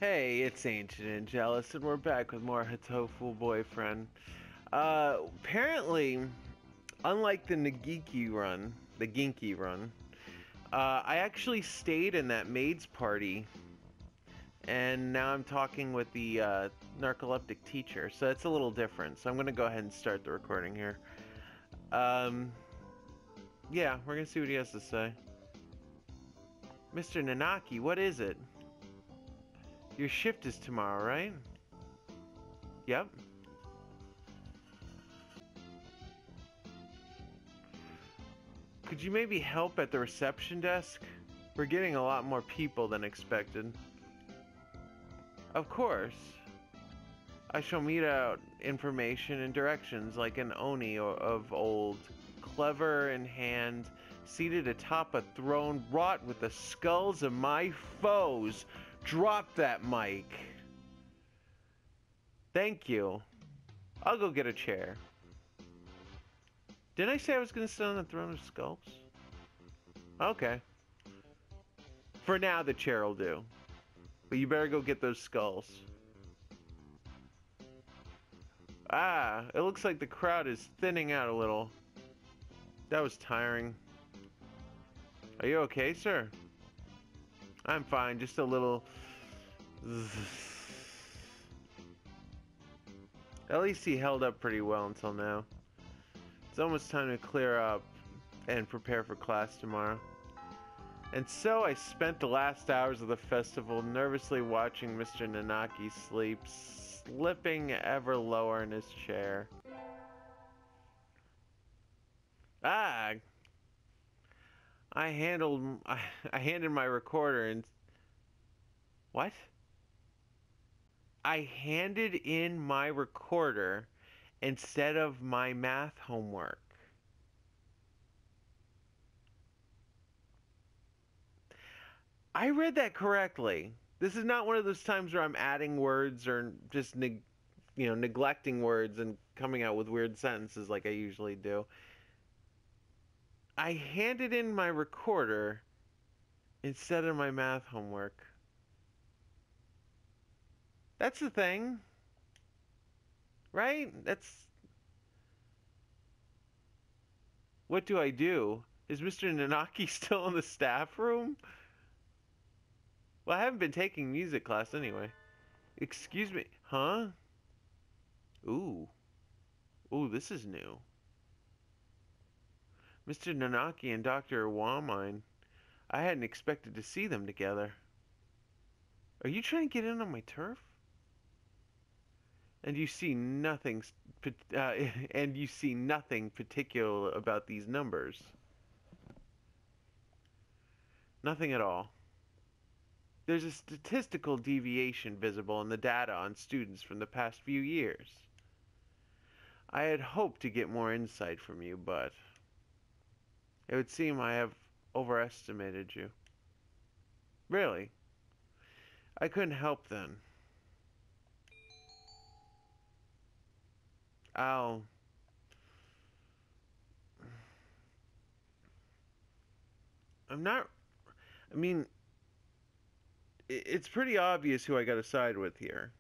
Hey, it's Ancient Angelus, and we're back with more Hatoful Boyfriend. Apparently, unlike the Ginky run, I actually stayed in that maid's party, and now I'm talking with the narcoleptic teacher, so that's a little different. So I'm gonna go ahead and start the recording here. Yeah, we're gonna see what he has to say. Mr. Nanaki, what is it? Your shift is tomorrow, right? Yep. Could you maybe help at the reception desk? We're getting a lot more people than expected. Of course. I shall mete out information and directions like an Oni of old, clever in hand, seated atop a throne wrought with the skulls of my foes. Drop that mic. Thank you. I'll go get a chair. Didn't I say I was going to sit on the throne of skulls? Okay. For now, the chair will do. But you better go get those skulls. Ah, it looks like the crowd is thinning out a little. That was tiring. Are you okay, sir? I'm fine, just a little... At least he held up pretty well until now. It's almost time to clear up and prepare for class tomorrow. And so I spent the last hours of the festival nervously watching Mr. Nanaki sleep, slipping ever lower in his chair. Ah! I handed my recorder and... What? I handed in my recorder instead of my math homework. I read that correctly. This is not one of those times where I'm adding words or just neglecting words and coming out with weird sentences like I usually do. I handed in my recorder instead of my math homework. That's the thing. Right? What do I do? Is Mr. Nanaki still in the staff room? Well, I haven't been taking music class anyway. Excuse me. Huh? Ooh. Ooh, this is new. Mr. Nanaki and Dr. Wamine. I hadn't expected to see them together. Are you trying to get in on my turf? And you see nothing particular about these numbers. Nothing at all. There's a statistical deviation visible in the data on students from the past few years. I had hoped to get more insight from you, but it would seem I have overestimated you. Really? I couldn't help then. I'm not... I mean... It's pretty obvious who I gotta side with here.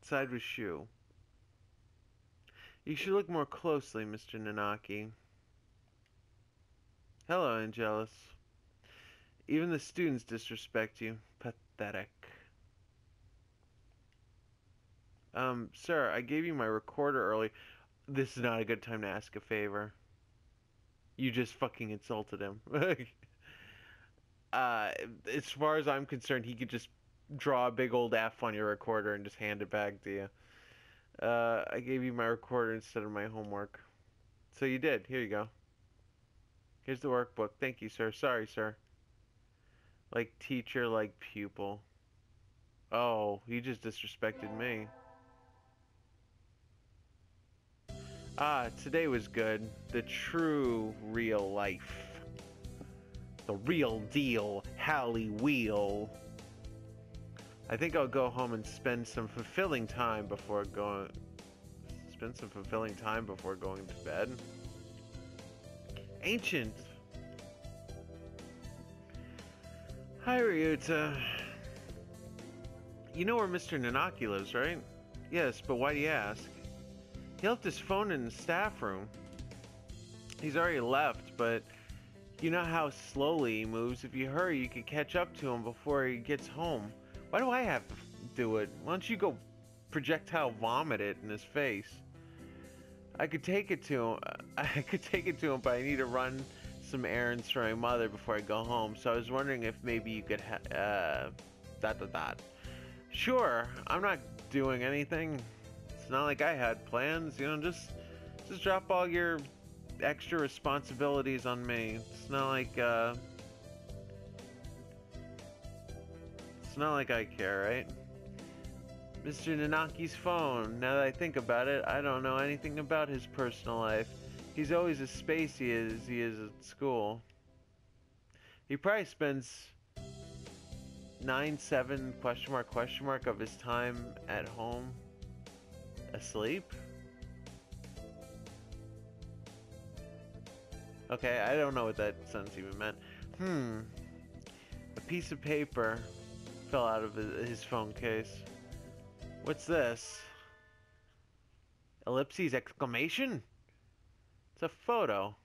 Side with Shu. You should look more closely, Mr. Nanaki. Hello, Angelus. Even the students disrespect you. Pathetic. Sir, I gave you my recorder early. This is not a good time to ask a favor. You just fucking insulted him. As far as I'm concerned, he could just draw a big old F on your recorder and just hand it back to you. I gave you my recorder instead of my homework. So you did. Here you go. Here's the workbook. Thank you, sir. Sorry, sir. Like teacher, like pupil. Oh, you just disrespected me. Ah, today was good. The true, real life. The real deal, Hallie Wheel. I think I'll go home and spend some fulfilling time before going Spend some fulfilling time before going to bed. Ancient. Hi, Ryuta. You know where Mr. Nanaki lives, right? Yes, but why do you ask? He left his phone in the staff room. He's already left, but you know how slowly he moves. If you hurry, you could catch up to him before he gets home. Why do I have to do it? Why don't you go projectile vomit it in his face? I could take it to him. But I need to run some errands for my mother before I go home. So I was wondering if maybe you could Sure, I'm not doing anything. It's not like I had plans, you know, just drop all your extra responsibilities on me. It's not like I care, right? Mr. Nanaki's phone. Now that I think about it, I don't know anything about his personal life. He's always as spacey as he is at school. He probably spends 9/7 question mark of his time at home asleep. Okay, I don't know what that sentence even meant. A piece of paper fell out of his phone case. What's this? Ellipses exclamation? It's a photo.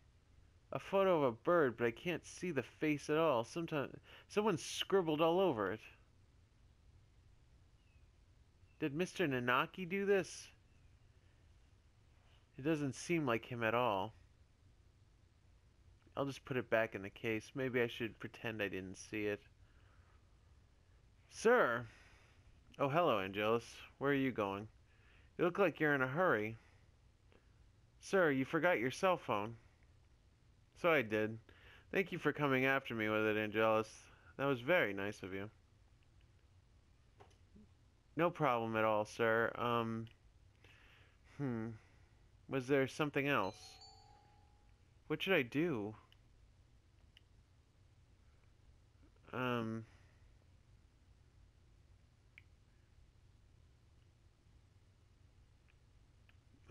A photo of a bird, but I can't see the face at all. Someone scribbled all over it. Did Mr. Nanaki do this? It doesn't seem like him at all. I'll just put it back in the case. Maybe I should pretend I didn't see it. Sir! Oh, hello, Angelus. Where are you going? You look like you're in a hurry. Sir, you forgot your cell phone. So I did. Thank you for coming after me with it, Angelus. That was very nice of you. No problem at all, sir. Was there something else? What should I do? I'm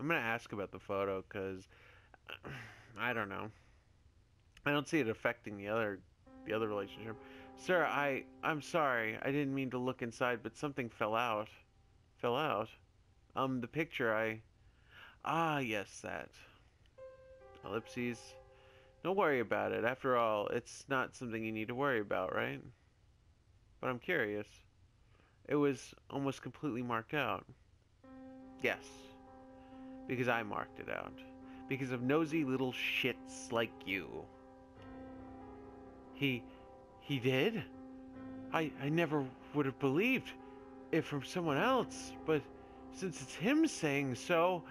gonna ask about the photo, because I don't know. I don't see it affecting the other relationship. Sir, I'm sorry. I didn't mean to look inside, but something fell out. Fell out? The picture Ah, yes, that. Ellipses. Don't worry about it. After all, it's not something you need to worry about, right? But I'm curious. It was almost completely marked out. Yes. Because I marked it out. Because of nosy little shits like you. He did? I never would have believed it from someone else, but since it's him saying so,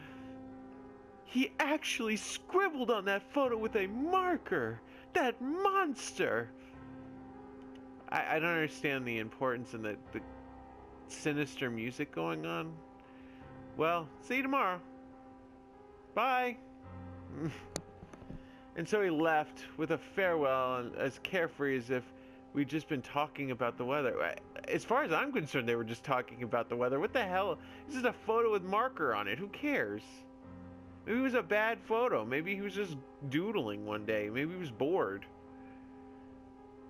he actually scribbled on that photo with a marker! That monster! I don't understand the importance and the sinister music going on. Well, see you tomorrow. Bye! And so he left with a farewell and as carefree as if we'd just been talking about the weather. As far as I'm concerned, they were just talking about the weather. What the hell? This is a photo with marker on it. Who cares? Maybe it was a bad photo. Maybe he was just doodling one day. Maybe he was bored.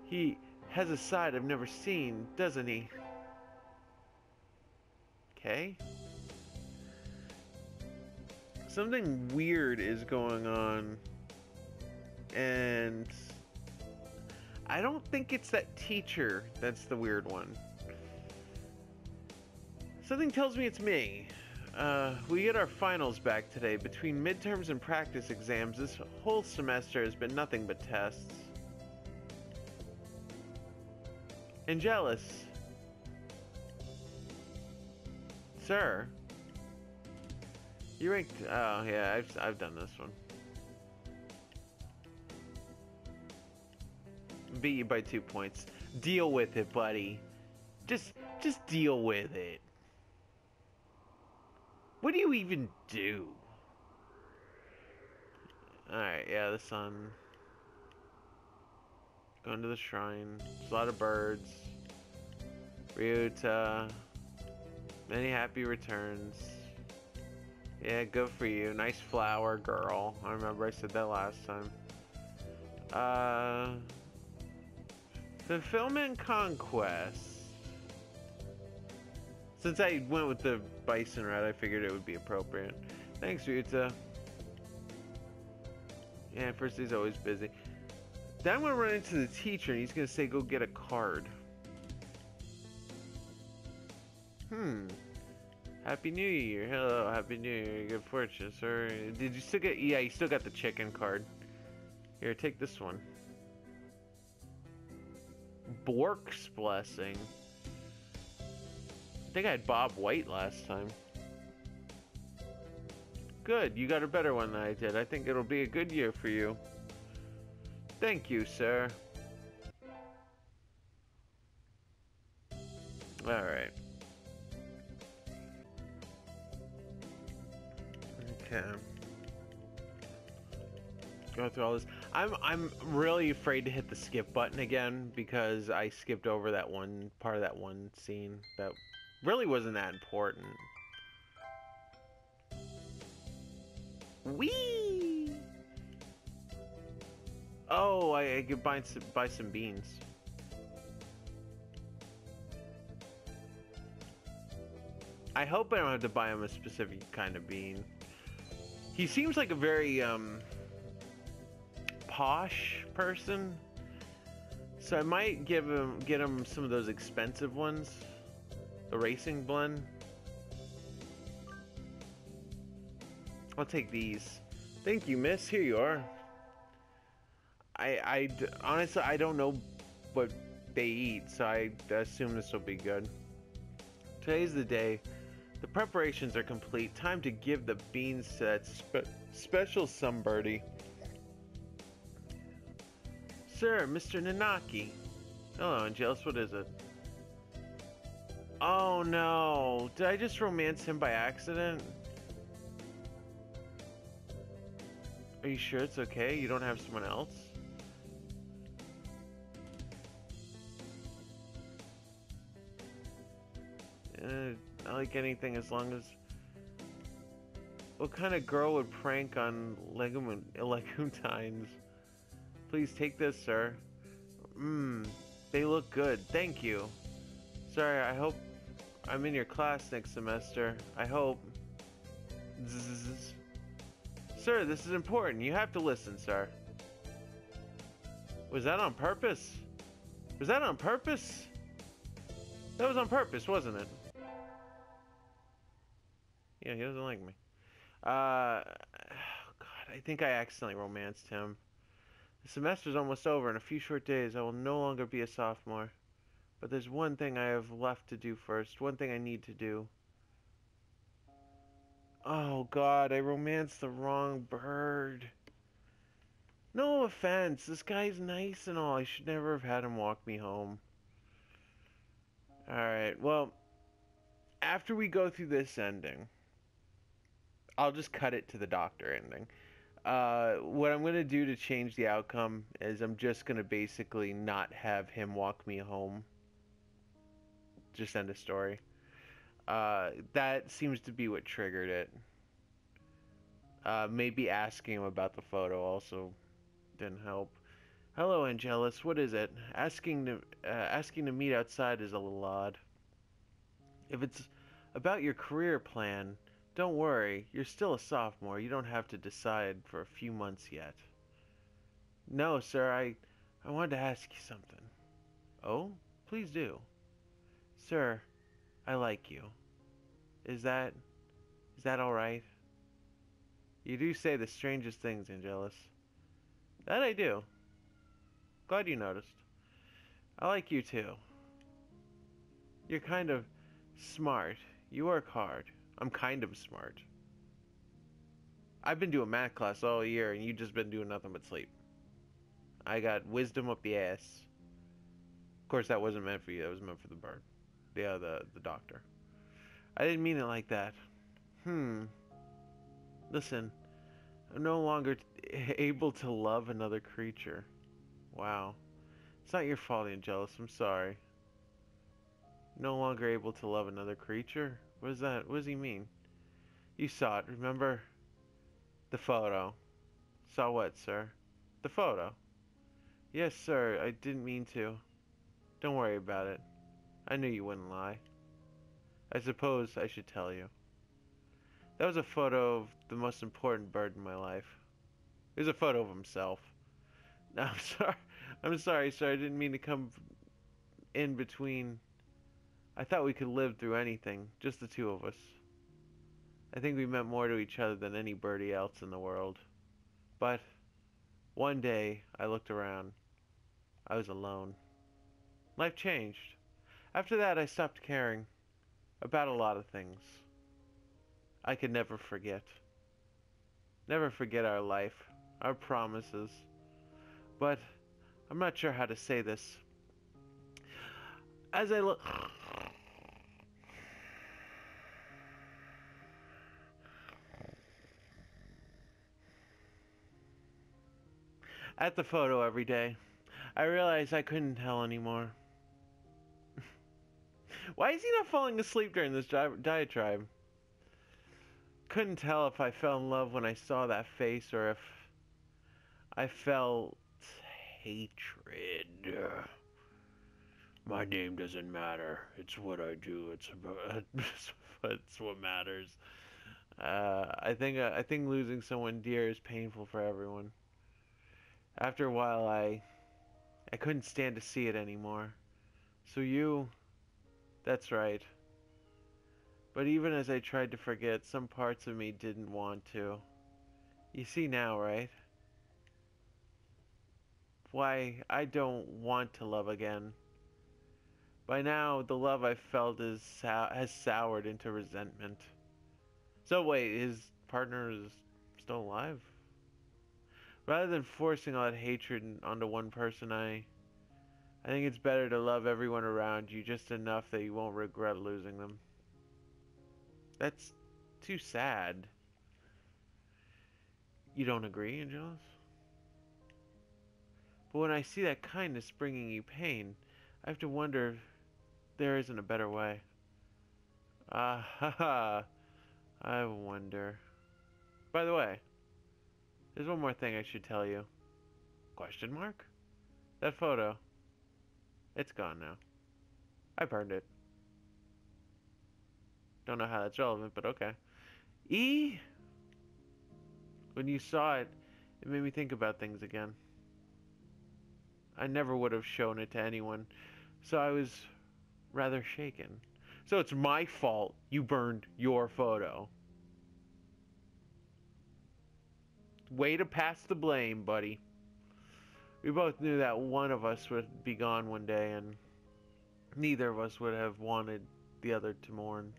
He has a side I've never seen, doesn't he? Okay. Something weird is going on. And I don't think it's that teacher that's the weird one. Something tells me it's me. We get our finals back today. Between midterms and practice exams, this whole semester has been nothing but tests. Angelus. Sir. You ranked... Oh, yeah, I've done this one. Beat you by 2 points. Deal with it, buddy. Just deal with it. What do you even do? Alright, yeah, the sun. Going to the shrine. There's a lot of birds. Ryuta. Many happy returns. Yeah, good for you. Nice flower, girl. I remember I said that last time. Fulfillment Conquest. Since I went with the bison route, I figured it would be appropriate. Thanks, Ryuta. Yeah, first day's always busy. Then I'm gonna run into the teacher and he's gonna say go get a card. Happy New Year. Hello, Happy New Year. Good fortune, sir. Did you still get... Yeah, you still got the chicken card. Here, take this one. Bork's Blessing. I think I had Bob White last time. Good, you got a better one than I did. I think it'll be a good year for you. Thank you, sir. Alright. Okay. Go through all this. I'm really afraid to hit the skip button again because I skipped over that one part of that one scene that really wasn't that important. Whee! Oh, I could buy some beans. I hope I don't have to buy him a specific kind of bean. He seems like a very posh person, so I might get him some of those expensive ones, the racing blend. I'll take these. Thank you, miss. Here you are. Honestly, I don't know what they eat, so I assume this will be good. Today's the day. The preparations are complete. Time to give the beans to that special somebody. Sir, Mr. Nanaki. Hello, Angelus. What is it? Oh no. Did I just romance him by accident? Are you sure it's okay? You don't have someone else? I like anything as long as... What kind of girl would prank on leguntines? Please take this, sir. They look good. Thank you. Sorry, I hope I'm in your class next semester. I hope. Zzz. Sir, this is important. You have to listen, sir. Was that on purpose? Was that on purpose? That was on purpose, wasn't it? Yeah, he doesn't like me. God, I think I accidentally romanced him. The semester's almost over. In a few short days, I will no longer be a sophomore. But there's one thing I have left to do first. One thing I need to do. Oh, God, I romanced the wrong bird. No offense. This guy's nice and all. I should never have had him walk me home. Alright, well, after we go through this ending... I'll just cut it to the doctor ending. What I'm going to do to change the outcome is I'm just going to basically not have him walk me home. Just end a story. That seems to be what triggered it. Maybe asking him about the photo also didn't help. Hello, Angelus. What is it? Asking to meet outside is a little odd. If it's about your career plan... Don't worry, you're still a sophomore. You don't have to decide for a few months yet. No, sir, I wanted to ask you something. Oh? Please do. Sir, I like you. Is that alright? You do say the strangest things, Angelus. That I do. Glad you noticed. I like you too. You're kind of smart. You work hard. I'm kind of smart. I've been doing math class all year and you've just been doing nothing but sleep. I got wisdom up the ass. Of course that wasn't meant for you, that was meant for the bird. The doctor. I didn't mean it like that. Listen, I'm no longer able to love another creature. Wow. It's not your fault, Angelus, I'm sorry. No longer able to love another creature? What is that? What does he mean? You saw it, remember? The photo. Saw what, sir? The photo. Yes, sir, I didn't mean to. Don't worry about it. I knew you wouldn't lie. I suppose I should tell you. That was a photo of the most important bird in my life. It was a photo of himself. No, I'm sorry. I'm sorry, sir. I didn't mean to come in between. I thought we could live through anything, just the two of us. I think we meant more to each other than any birdie else in the world. But one day, I looked around. I was alone. Life changed. After that, I stopped caring about a lot of things. I could never forget. Never forget our life, our promises. But I'm not sure how to say this. As I look... at the photo every day, I realized I couldn't tell anymore. Why is he not falling asleep during this diatribe? Couldn't tell if I fell in love when I saw that face or if I felt hatred. My name doesn't matter. It's what I do. It's what matters. I think losing someone dear is painful for everyone. After a while, I couldn't stand to see it anymore. So that's right. But even as I tried to forget, some parts of me didn't want to. You see now, right? Why I don't want to love again. By now, the love I felt has soured into resentment. So wait, his partner is still alive? Rather than forcing all that hatred onto one person, I think it's better to love everyone around you just enough that you won't regret losing them. That's too sad. You don't agree, Angelus? But when I see that kindness bringing you pain, I have to wonder if there isn't a better way. Ah, ha ha. I wonder. By the way, there's one more thing I should tell you. Question mark? That photo. It's gone now. I burned it. Don't know how that's relevant, but okay. E? When you saw it, it made me think about things again. I never would have shown it to anyone, so I was rather shaken. So it's my fault you burned your photo. Way to pass the blame, buddy. We both knew that one of us would be gone one day, and neither of us would have wanted the other to mourn.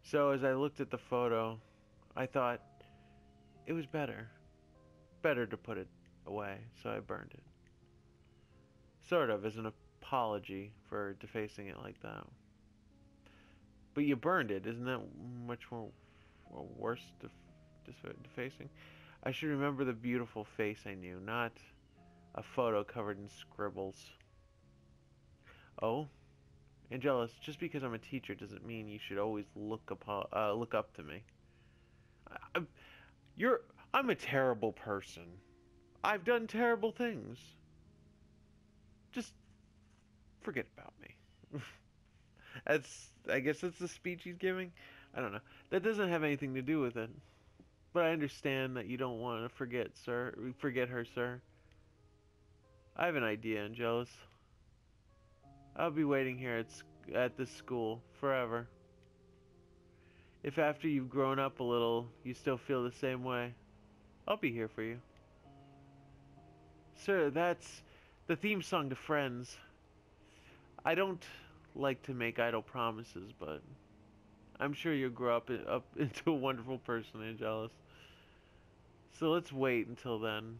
So as I looked at the photo, I thought it was better to put it away, so I burned it. Sort of as an apology for defacing it like that. But you burned it, isn't that much more worse defacing? I should remember the beautiful face I knew, not a photo covered in scribbles. Oh? Angelus, just because I'm a teacher doesn't mean you should always look up to me. I'm a terrible person. I've done terrible things. Just forget about me. I guess that's the speech he's giving. I don't know. That doesn't have anything to do with it. But I understand that you don't want to forget her, sir. I have an idea, Angelus. I'll be waiting here at this school forever. If after you've grown up a little, you still feel the same way, I'll be here for you. Sir, that's the theme song to Friends. I don't like to make idle promises, but I'm sure you'll grow up into a wonderful person, Angelus. So let's wait until then.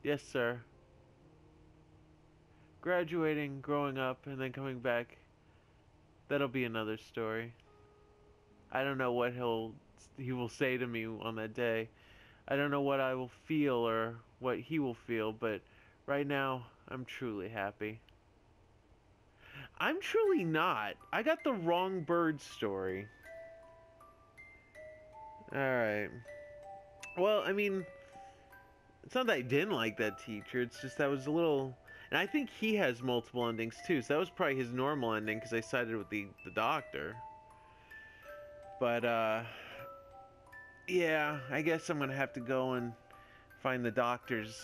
Yes, sir. Graduating, growing up, and then coming back, that'll be another story. I don't know what he will say to me on that day. I don't know what I will feel or what he will feel, but right now, I'm truly happy. I'm truly not. I got the wrong bird story. Alright. Well, I mean, it's not that I didn't like that teacher, it's just that was a little... And I think he has multiple endings too, so that was probably his normal ending because I sided with the doctor. But, yeah, I guess I'm gonna have to go and find the doctor's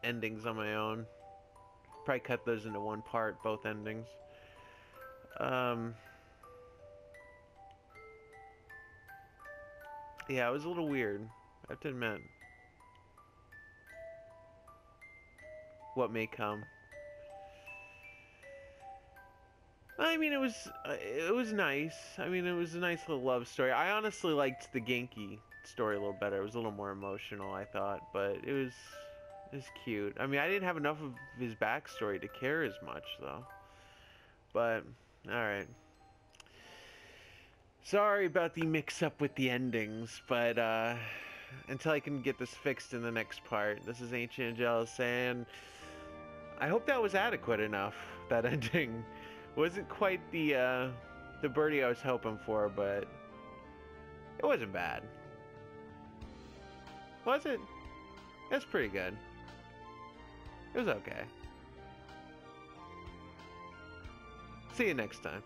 endings on my own. Probably cut those into one part, both endings. Yeah, it was a little weird, I have to admit. What may come. I mean, it was nice. I mean, it was a nice little love story. I honestly liked the Genki story a little better. It was a little more emotional, I thought, but it was cute. I mean, I didn't have enough of his backstory to care as much, though. But, alright. Sorry about the mix-up with the endings, but, until I can get this fixed in the next part, this is Ancient Angelus, and I hope that was adequate enough, that ending. Wasn't quite the birdie I was hoping for, but it wasn't bad. Was it? That's pretty good. It was okay. See you next time.